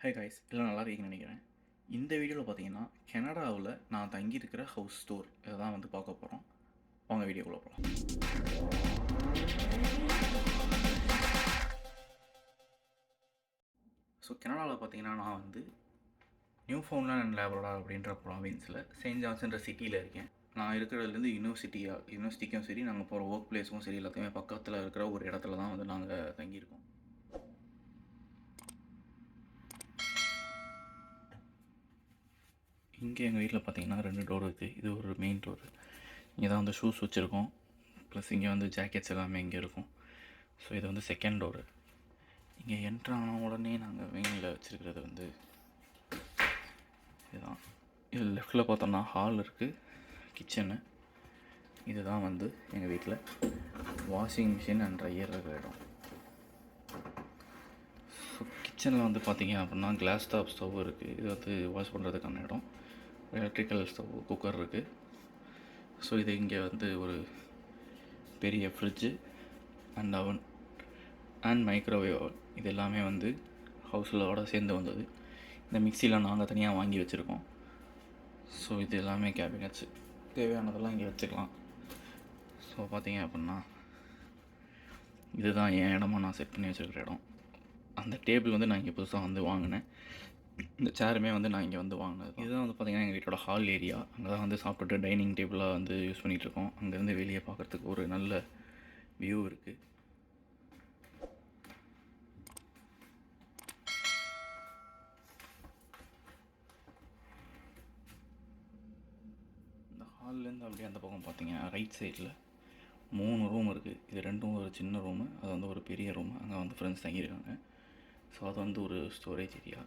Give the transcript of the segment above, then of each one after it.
High guys, எல்லாம் நல்லா இருக்கீங்கன்னு நினைக்கிறேன். இந்த வீடியோவில் பார்த்தீங்கன்னா கனடாவில் நான் தங்கியிருக்கிற ஹவுஸ் டூர் இதை தான் வந்து பார்க்க போகிறோம். வாங்க வீடியோக்குள்ளே போகலாம். ஸோ கனடாவில் பார்த்தீங்கன்னா நான் வந்து நியூஃபவுண்ட்லேண்ட் அண்ட் லேப்ரடார் அப்படின்ற ப்ராவின்ஸில் செயின்ட் ஜான்ஸ்ன்ற சிட்டியில் இருக்கேன். நான் இருக்கிறதுலேருந்து யூனிவர்சிட்டிக்கும் சரி, நாங்கள் போகிற ஒர்க் பிளேஸுக்கும் சரி, எல்லாத்தையுமே பக்கத்தில் இருக்கிற ஒரு இடத்துல தான் வந்து நாங்கள் தங்கியிருக்கோம். இங்கே எங்கள் வீட்டில் பார்த்தீங்கன்னா 2 டோர் இருக்குது. இது ஒரு மெயின் டோர். இங்கே தான் வந்து ஷூஸ் வச்சுருக்கோம். ப்ளஸ் இங்கே வந்து ஜாக்கெட்ஸ் எல்லாமே இங்கே இருக்கும். ஸோ இது வந்து செகண்ட் டோரு. இங்கே என்ட்ரான உடனே நாங்கள் மெயினில் வச்சுருக்கிறது வந்து இதுதான். இது லெஃப்டில் பார்த்தோம்னா ஹால் இருக்குது, கிச்சனு. இதுதான் வந்து எங்கள் வீட்டில் வாஷிங் மிஷின் அண்ட் ட்ரையர் இருக்கிற இடம். ஸோ கிச்சனில் வந்து பார்த்திங்க அப்படின்னா கிளாஸ் டாப் ஸ்டவ் இருக்குது. இது வந்து வாஷ் பண்ணுறதுக்கான இடம். எலக்ட்ரிக்கல் ஸ்டவ், குக்கர் இருக்குது. ஸோ இது இங்கே வந்து ஒரு பெரிய ஃப்ரிட்ஜு அண்ட் அவன் அண்ட் மைக்ரோவேவ் அவன், இது எல்லாமே வந்து ஹவுஸிலோட சேர்ந்து வந்தது. இந்த மிக்சியில் நாங்கள் தனியாக வாங்கி வச்சுருக்கோம். ஸோ இது எல்லாமே கேபினட்ஸு, தேவையானதெல்லாம் இங்கே வச்சுக்கலாம். ஸோ பார்த்தீங்க அப்படின்னா இதுதான் என் இடமா நான் செட் பண்ணி வச்சுருக்கிற இடம். அந்த டேபிள் வந்து நான் இங்கே புதுசாக வந்து வாங்கினேன். இந்த சேருமே வந்து நான் இங்கே வந்து வாங்கினது. இதுதான் வந்து பார்த்திங்கன்னா எங்கள் வீட்டோட ஹால் ஏரியா. அங்கே தான் வந்து சாப்பிட்டுட்டு டைனிங் டேபிளாக வந்து யூஸ் பண்ணிகிட்ருக்கோம். அங்கேருந்து வெளியே பார்க்குறதுக்கு ஒரு நல்ல வியூ இருக்குது. இந்த ஹால்லேருந்து அப்படியே அந்த பக்கம் பார்த்தீங்கன்னா ரைட் சைடில் 3 ரூம் இருக்குது. இது 2ம் ஒரு சின்ன ரூமு, அது வந்து ஒரு பெரிய ரூமு. அங்கே வந்து ஃப்ரெண்ட்ஸ் தங்கியிருக்காங்க. ஸோ அது வந்து ஒரு ஸ்டோரேஜ் ஏரியா.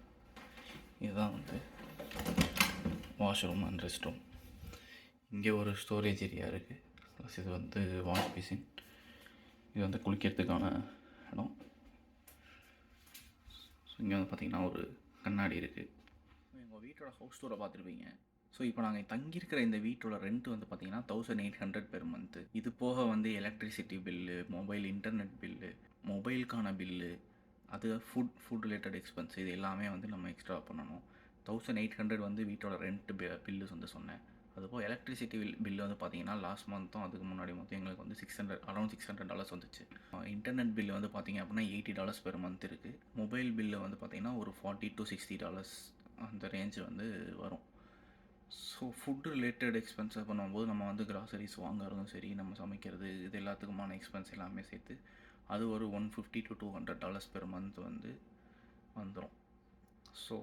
இதுதான் வந்து வாஷ்ரூம் அண்ட் ரெஸ்ட் ரூம். இங்கே ஒரு ஸ்டோரேஜ் ஏரியா இருக்குது. ப்ளஸ் இது வந்து வாஷ் பேசின். இது வந்து குளிக்கிறதுக்கான இடம். ஸோ இங்கே வந்து பார்த்திங்கன்னா ஒரு கண்ணாடி இருக்குது. எங்கள் வீட்டோட ஹவுஸ் டூரை பார்த்துருப்பீங்க. ஸோ இப்போ நாங்கள் தங்கியிருக்கிற இந்த வீட்டோட ரெண்ட் வந்து பார்த்திங்கன்னா 1800 பெர் மந்த்து. இது போக வந்து electricity bill, mobile internet bill, மொபைலுக்கான பில்லு, அது ஃபுட் ரிலேட்டட் எக்ஸ்பென்ஸ், இது எல்லாமே வந்து நம்ம எக்ஸ்ட்ரா பண்ணணும். 1800 வந்து வீட்டோட ரெண்ட் பில்லு வந்து சொன்னேன். அதுபோல் எலக்ட்ரிசிட்டி பில்லு வந்து பார்த்திங்கன்னா லாஸ்ட் மந்த்தும் அதுக்கு முன்னாடி மொத்தம் எங்களுக்கு வந்து அரௌண்ட் $600 வந்துச்சு. இன்டர்நெட் பில்லு வந்து பார்த்திங்க அப்படின்னா $80 பெர் மந்த் இருக்குது. மொபைல் பில்லு வந்து பார்த்திங்கன்னா ஒரு $40 to $60 அந்த ரேஞ்சு வந்து வரும். ஸோ ஃபுட்டு ரிலேட்டட் எக்ஸ்பென்ஸை பண்ணும்போது நம்ம வந்து கிராசரிஸ் வாங்குறதும் சரி, நம்ம சமைக்கிறது, இது எல்லாத்துக்குமான எக்ஸ்பென்ஸ் எல்லாமே சேர்த்து அது ஒரு $150 to $200 பெர் மந்த் வந்து வந்துடும். ஸோ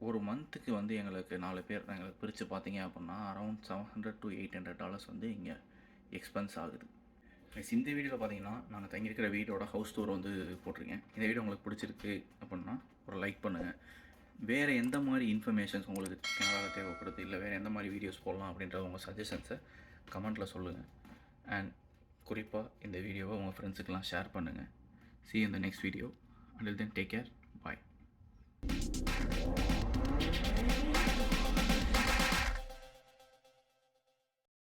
ஒரு மந்த்துக்கு வந்து எங்களுக்கு 4 பேர் எங்களுக்கு பிரித்து பார்த்தீங்க அப்படின்னா அரௌண்ட் $700 to $800 வந்து இங்கே எக்ஸ்பென்ஸ் ஆகுது. இந்த வீடியோவில் பார்த்தீங்கன்னா நாங்கள் தங்கியிருக்கிற வீட்டோட ஹவுஸ் டூர் வந்து போட்டிருக்கேன். இந்த வீடியோ உங்களுக்கு பிடிச்சிருக்கு அப்படின்னா ஒரு லைக் பண்ணுங்கள். வேறு எந்த மாதிரி இன்ஃபர்மேஷன்ஸ் உங்களுக்கு கனடாவில் தேவைப்படுது, இல்லை வேறு எந்த மாதிரி வீடியோஸ் போடலாம் அப்படின்ற உங்கள் சஜஷன்ஸை கமெண்ட்டில் சொல்லுங்கள். அண்ட் குறிப்பாக இந்த வீடியோவை உங்கள் ஃப்ரெண்ட்ஸுக்கெலாம் ஷேர் பண்ணுங்கள். See you in the next video. Until then, take care. Bye.